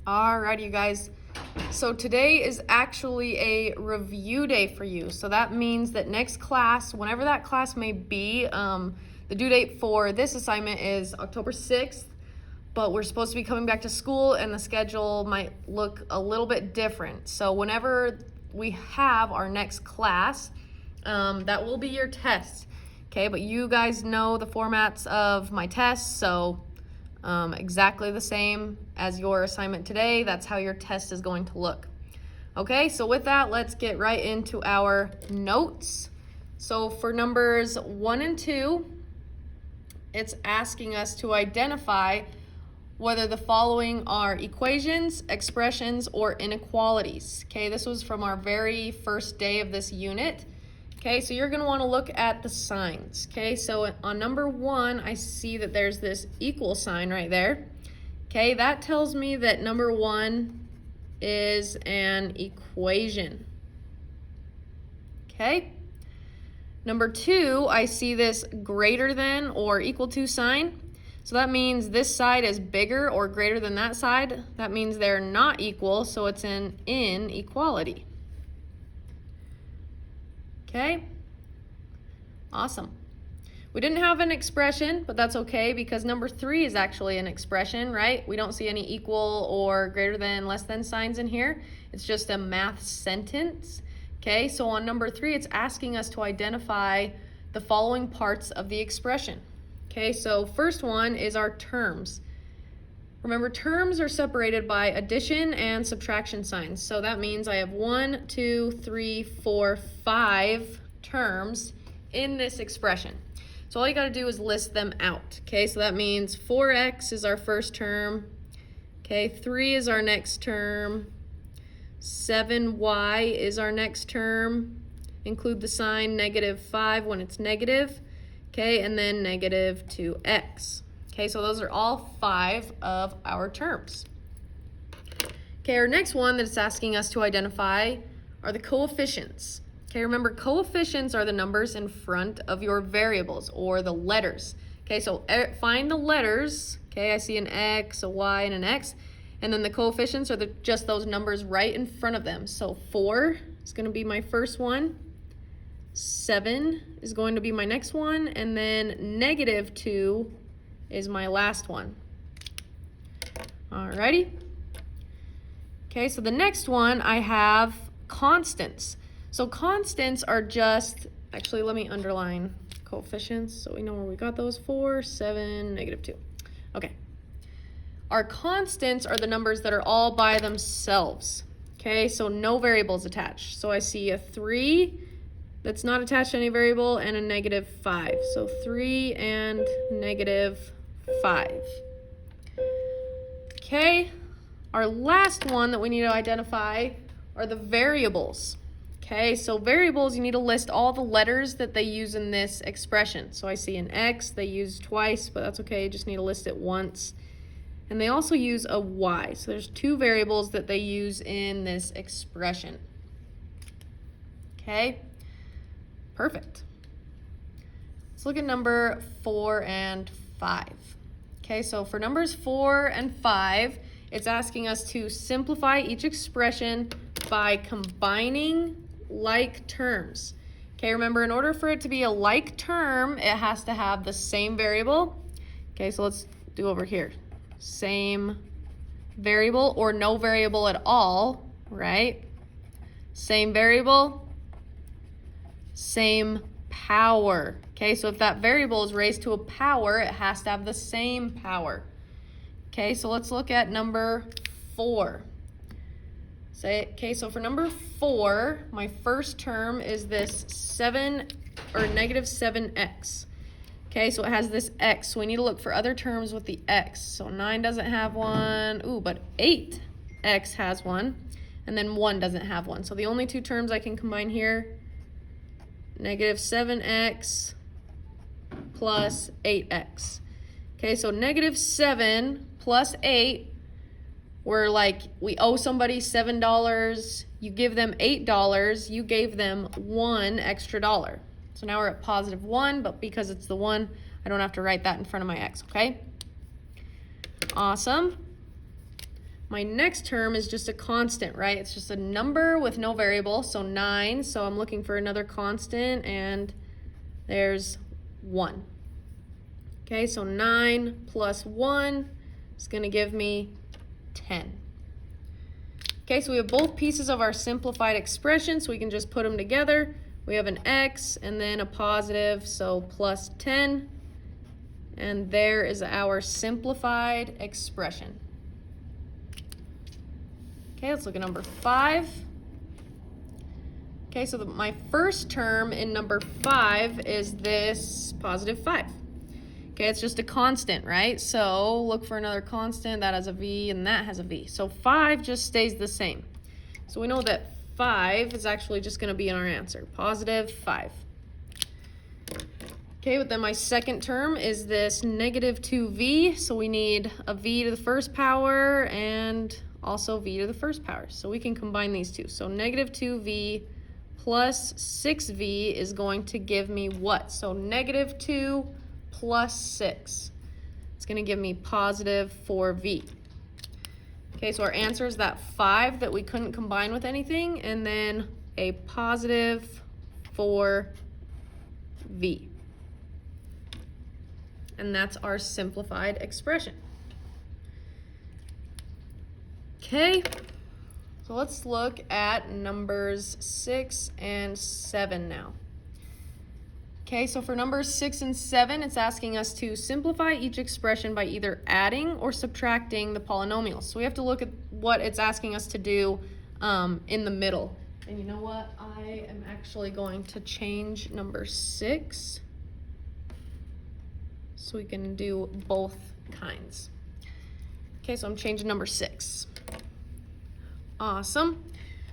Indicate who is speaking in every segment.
Speaker 1: Alrighty, you guys. So today is actually a review day for you. So that means that next class, whenever that class may be, the due date for this assignment is October 6th, but we're supposed to be coming back to school and the schedule might look a little bit different. So whenever we have our next class, that will be your test. Okay, but you guys know the formats of my tests, so exactly the same as your assignment today. That's how your test is going to look. Okay, so with that, let's get right into our notes. So for numbers 1 and 2, it's asking us to identify whether the following are equations, expressions, or inequalities. Okay, this was from our very first day of this unit. Okay, so you're going to want to look at the signs. Okay, so on number 1, I see that there's this equal sign right there. Okay, that tells me that number 1 is an equation. Okay, number 2, I see this greater than or equal to sign. So that means this side is bigger or greater than that side. That means they're not equal, so it's an inequality. Okay, awesome. We didn't have an expression, but that's okay because number 3 is actually an expression, right? We don't see any equal or greater than, less than signs in here. It's just a math sentence. Okay, so on number 3, it's asking us to identify the following parts of the expression. Okay, so first one is our terms. Remember, terms are separated by addition and subtraction signs. So that means I have 1, 2, 3, 4, 5 terms in this expression. So all you got to do is list them out. Okay, so that means 4x is our first term. Okay, 3 is our next term. 7y is our next term. Include the sign -5 when it's negative. Okay, and then -2x. Okay, so those are all 5 of our terms. Okay, our next one that it's asking us to identify are the coefficients. Okay, remember coefficients are the numbers in front of your variables or the letters. Okay, so find the letters. Okay, I see an x, a y, and an x. And then the coefficients are just those numbers right in front of them. So 4 is going to be my first one. 7 is going to be my next one. And then -2 is my last one. Alrighty. Okay, so the next one I have constants. So constants are just, actually let me underline coefficients so we know where we got those. 4, 7, -2. Okay. Our constants are the numbers that are all by themselves. Okay, so no variables attached. So I see a 3 that's not attached to any variable and a -5. So 3 and -5. Okay, our last one that we need to identify are the variables. Okay, so variables, you need to list all the letters that they use in this expression. So I see an x, they use twice, but that's okay, you just need to list it once. And they also use a y. So there's 2 variables that they use in this expression. Okay, perfect. Let's look at number 4 and 5. Okay, so for numbers 4 and 5, it's asking us to simplify each expression by combining like terms. Okay, remember, in order for it to be a like term, it has to have the same variable. Okay, so let's do over here. Same variable or no variable at all, right? Same variable, same power. Okay, so if that variable is raised to a power, it has to have the same power. Okay, so let's look at number 4. Okay, so for number 4, my first term is this 7 or -7x. Okay, so it has this x. So we need to look for other terms with the x. So 9 doesn't have one. Ooh, but 8x has one. And then 1 doesn't have one. So the only 2 terms I can combine here, -7x plus 8x. Okay, so -7 plus 8, we're like, we owe somebody $7, you give them $8, you gave them $1 extra. So now we're at +1, but because it's the 1, I don't have to write that in front of my x, okay? Awesome. My next term is just a constant, right? It's just a number with no variable, so 9. So I'm looking for another constant, and there's 1. Okay, so 9 plus 1 is going to give me 10. Okay, so we have both pieces of our simplified expression, so we can just put them together. We have an x and then a positive, so plus 10. And there is our simplified expression. Okay, let's look at number 5. Okay, so my first term in number 5 is this positive 5. Okay, it's just a constant, right? So look for another constant that has a v and that has a v. So 5 just stays the same. So we know that 5 is actually just going to be in our answer, positive 5. Okay, but then my second term is this negative 2v. So we need a v to the first power and also v to the first power. So we can combine these two. So negative 2v plus 6v is going to give me what? So negative 2 plus 6. It's going to give me positive 4v. Okay, so our answer is that 5 that we couldn't combine with anything, and then a positive 4v. And that's our simplified expression. Okay, so let's look at numbers 6 and 7 now. Okay, so for numbers 6 and 7, it's asking us to simplify each expression by either adding or subtracting the polynomials. So we have to look at what it's asking us to do in the middle. And you know what? I am actually going to change number 6 so we can do both kinds. Okay, so I'm changing number 6. Awesome.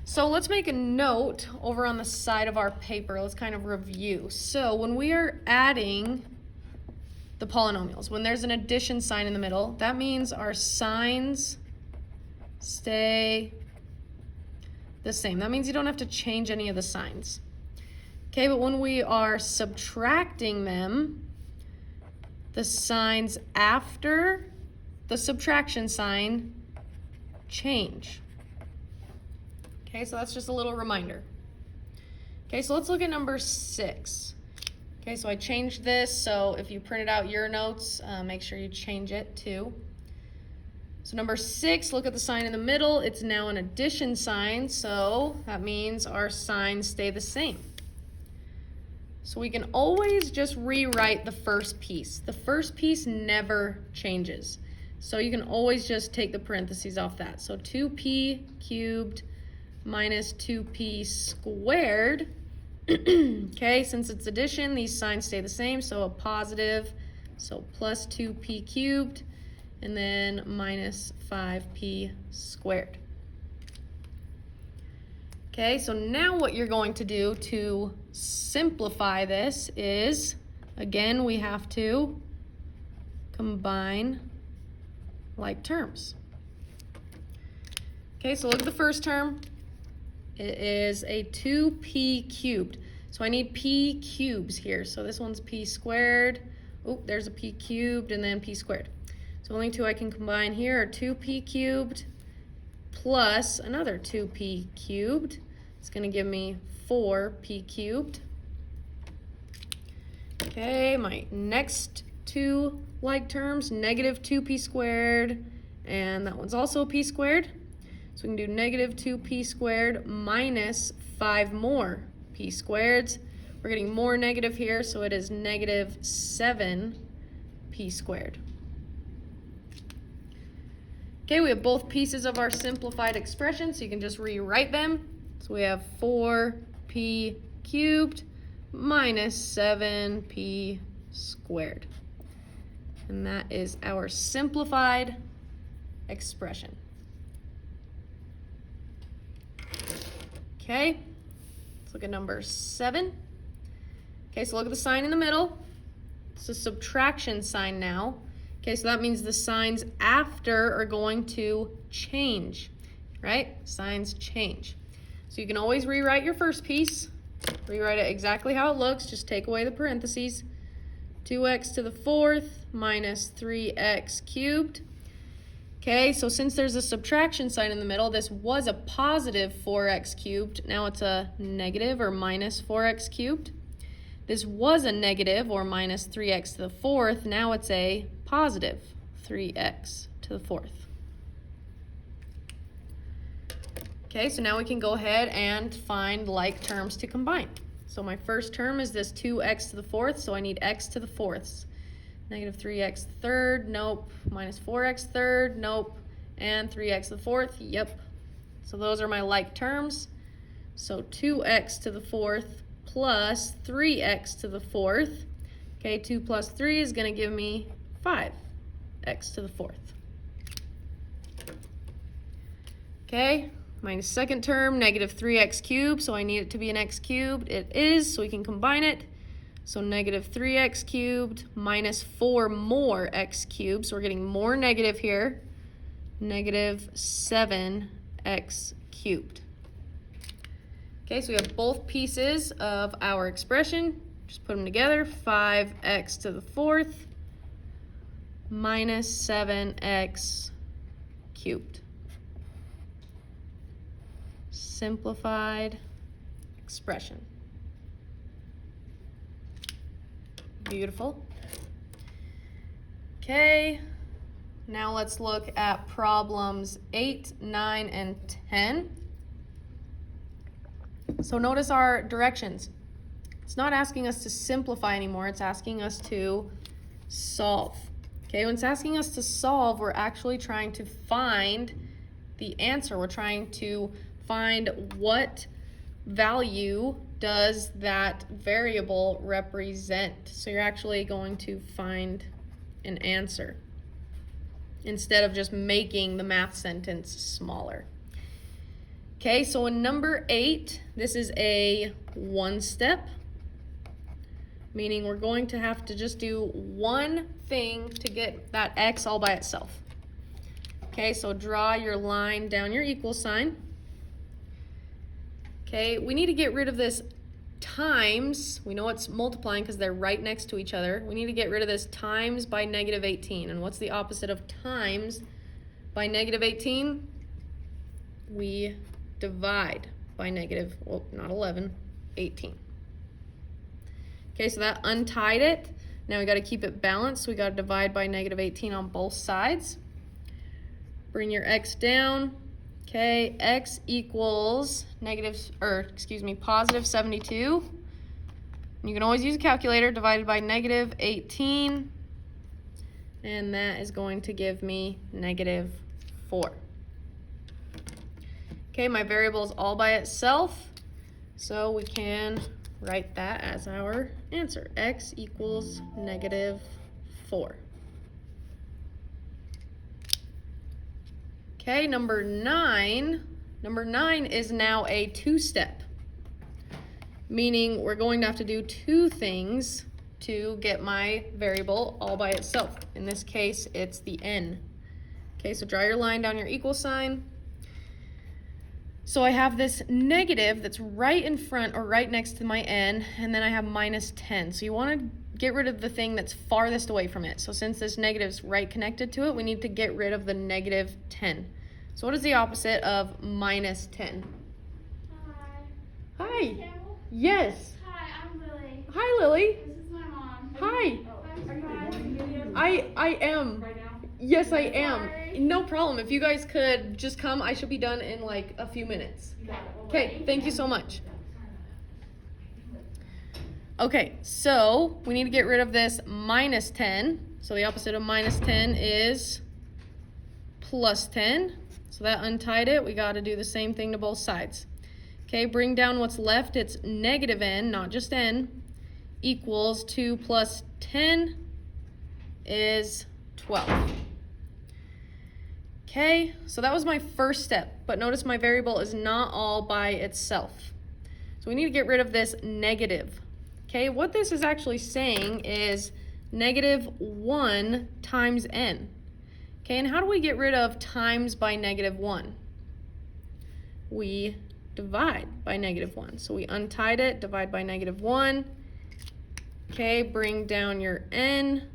Speaker 1: So let's make a note over on the side of our paper. Let's kind of review. So when we are adding the polynomials, when there's an addition sign in the middle, that means our signs stay the same. That means you don't have to change any of the signs. Okay, but when we are subtracting them, the signs after the subtraction sign change. Okay, so that's just a little reminder. Okay, so let's look at number 6. Okay, so I changed this, so if you printed out your notes, make sure you change it too. So number 6, look at the sign in the middle. It's now an addition sign, so that means our signs stay the same. So we can always just rewrite the first piece. The first piece never changes. So you can always just take the parentheses off that. So 2p cubed minus 2p squared. Okay, since it's addition, these signs stay the same, so a positive, so plus 2p cubed, and then minus 5p squared. Okay, so now what you're going to do to simplify this is, again, we have to combine like terms. Okay, so look at the first term. It is a 2p cubed. So I need p cubes here. So this one's p squared. Oh, there's a p cubed and then p squared. So only two I can combine here are 2p cubed plus another 2p cubed. It's going to give me 4p cubed. Okay, my next two like terms, negative 2p squared, and that one's also p squared. So we can do negative 2p squared minus 5 more p squareds. We're getting more negative here, so it is negative 7p squared. Okay, we have both pieces of our simplified expression, so you can just rewrite them. So we have 4p cubed minus 7p squared. And that is our simplified expression. Okay, let's look at number 7. Okay, so look at the sign in the middle. It's a subtraction sign now. Okay, so that means the signs after are going to change, right? Signs change. So you can always rewrite your first piece. Rewrite it exactly how it looks. Just take away the parentheses. 2x to the 4th minus 3x cubed. Okay, so since there's a subtraction sign in the middle, this was a positive 4x cubed. Now it's a negative or minus 4x cubed. This was a negative or minus 3x to the fourth. Now it's a positive 3x to the fourth. Okay, so now we can go ahead and find like terms to combine. So my first term is this 2x to the fourth, so I need x to the fourths. Negative 3x third, nope. Minus 4x third, nope. And 3x to the fourth, yep. So those are my like terms. So 2x to the fourth plus 3x to the fourth. Okay, 2 plus 3 is going to give me 5x to the fourth. Okay, my second term, negative 3x cubed, so I need it to be an x cubed. It is, so we can combine it. So negative 3x cubed minus 4 more x cubed. So we're getting more negative here. Negative 7x cubed. Okay, so we have both pieces of our expression. Just put them together. 5x to the fourth minus 7x cubed. Simplified expression. Beautiful. Okay, now let's look at problems 8, 9, and 10. So notice our directions. It's not asking us to simplify anymore, it's asking us to solve. Okay, when it's asking us to solve, we're actually trying to find the answer. We're trying to find what value does that variable represent. So you're actually going to find an answer instead of just making the math sentence smaller. Okay, so in number 8, this is a one step, meaning we're going to have to just do one thing to get that x all by itself. Okay, so draw your line down your equal sign. Okay, we need to get rid of this times. We know it's multiplying because they're right next to each other. We need to get rid of this times by negative 18. And what's the opposite of times by negative 18? We divide by negative, well, not 11, 18. Okay, so that untied it. Now we got to keep it balanced. So we got to divide by negative 18 on both sides. Bring your x down. Okay, x equals positive 72. You can always use a calculator. Divided by negative 18. And that is going to give me negative 4. Okay, my variable is all by itself. So we can write that as our answer. X equals negative 4. Okay, number 9. Number 9 is now a two-step, meaning we're going to have to do two things to get my variable all by itself. In this case, it's the n. Okay, so draw your line down your equal sign. So I have this negative that's right in front or right next to my n, and then I have minus 10. So you want to get rid of the thing that's farthest away from it. So since this negative's right connected to it, we need to get rid of the negative 10. So what is the opposite of minus 10?
Speaker 2: Hi.
Speaker 1: Hi.
Speaker 2: Campbell?
Speaker 1: Yes.
Speaker 2: Hi, I'm Lily.
Speaker 1: Hi, Lily.
Speaker 2: This is my mom.
Speaker 1: Hi.
Speaker 2: Are you recording?
Speaker 1: I am.
Speaker 2: Right now?
Speaker 1: Yes, I am.
Speaker 2: Sorry.
Speaker 1: No problem. If you guys could just come, I should be done in like a few minutes. Okay, thank you so much. Okay, so we need to get rid of this minus 10. So the opposite of minus 10 is plus 10. So that untied it. We got to do the same thing to both sides. Okay, bring down what's left. It's negative n, not just n, equals 2 plus 10 is 12. Okay, so that was my first step, but notice my variable is not all by itself. So we need to get rid of this negative. Okay, what this is actually saying is negative 1 times n. Okay, and how do we get rid of times by negative 1? We divide by negative 1. So we untied it, divide by negative 1. Okay, bring down your n.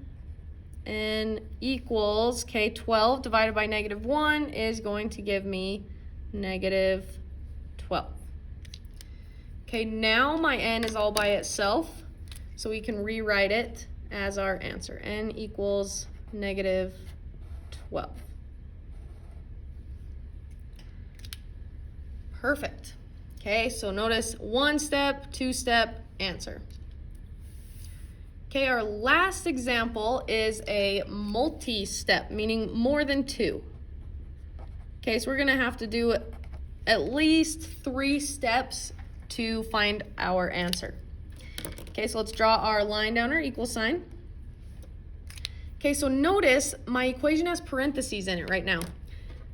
Speaker 1: n equals, okay, 12 divided by negative 1 is going to give me negative 12. Okay, now my n is all by itself, so we can rewrite it as our answer. N equals negative 12. Perfect. Okay, so notice 1 step, 2 step, answer. Okay, our last example is a multi-step, meaning more than 2. Okay, so we're gonna have to do at least 3 steps to find our answer. Okay, so let's draw our line down our equal sign. Okay, so notice my equation has parentheses in it right now.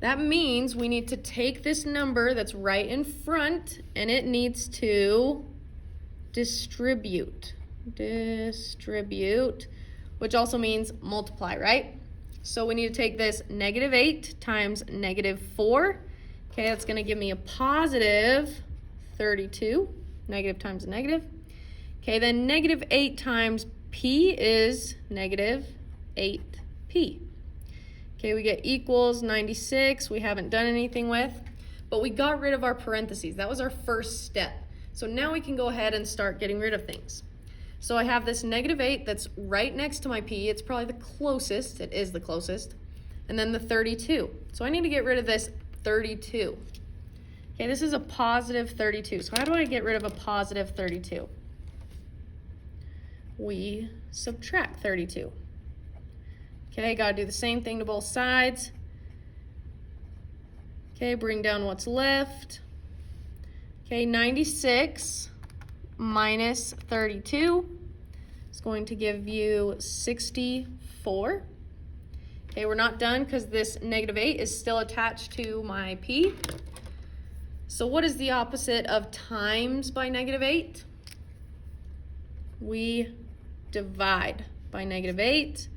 Speaker 1: That means we need to take this number that's right in front and it needs to distribute, which also means multiply, right? So we need to take this negative 8 times negative 4. Okay, that's going to give me a positive 32. Negative times a negative. Okay, then negative 8 times p is negative 8p. Okay, we get equals 96. We haven't done anything with, but we got rid of our parentheses. That was our first step. So now we can go ahead and start getting rid of things. So I have this negative 8 that's right next to my p. It's probably the closest. It is the closest. And then the 32. So I need to get rid of this 32. Okay, this is a positive 32. So how do I get rid of a positive 32? We subtract 32. Okay, gotta do the same thing to both sides. Okay, bring down what's left. Okay, 96 minus 32 is going to give you 64. Okay, we're not done because this negative 8 is still attached to my p. So what is the opposite of times by negative 8? We divide by negative 8.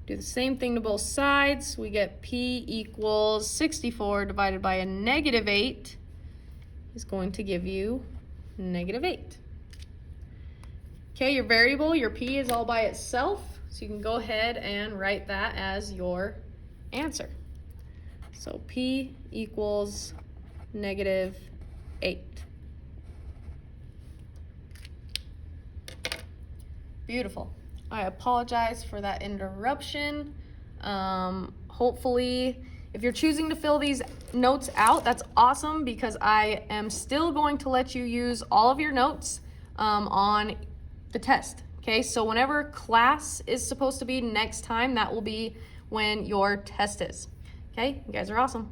Speaker 1: Do the same thing to both sides. We get p equals 64 divided by a negative 8 is going to give you negative 8. Okay, your variable, your p is all by itself, so you can go ahead and write that as your answer. So p equals negative 8. Beautiful. I apologize for that interruption. Hopefully, if you're choosing to fill these notes out, that's awesome because I am still going to let you use all of your notes on the test. Okay, so whenever class is supposed to be next time, that will be when your test is. Okay, you guys are awesome.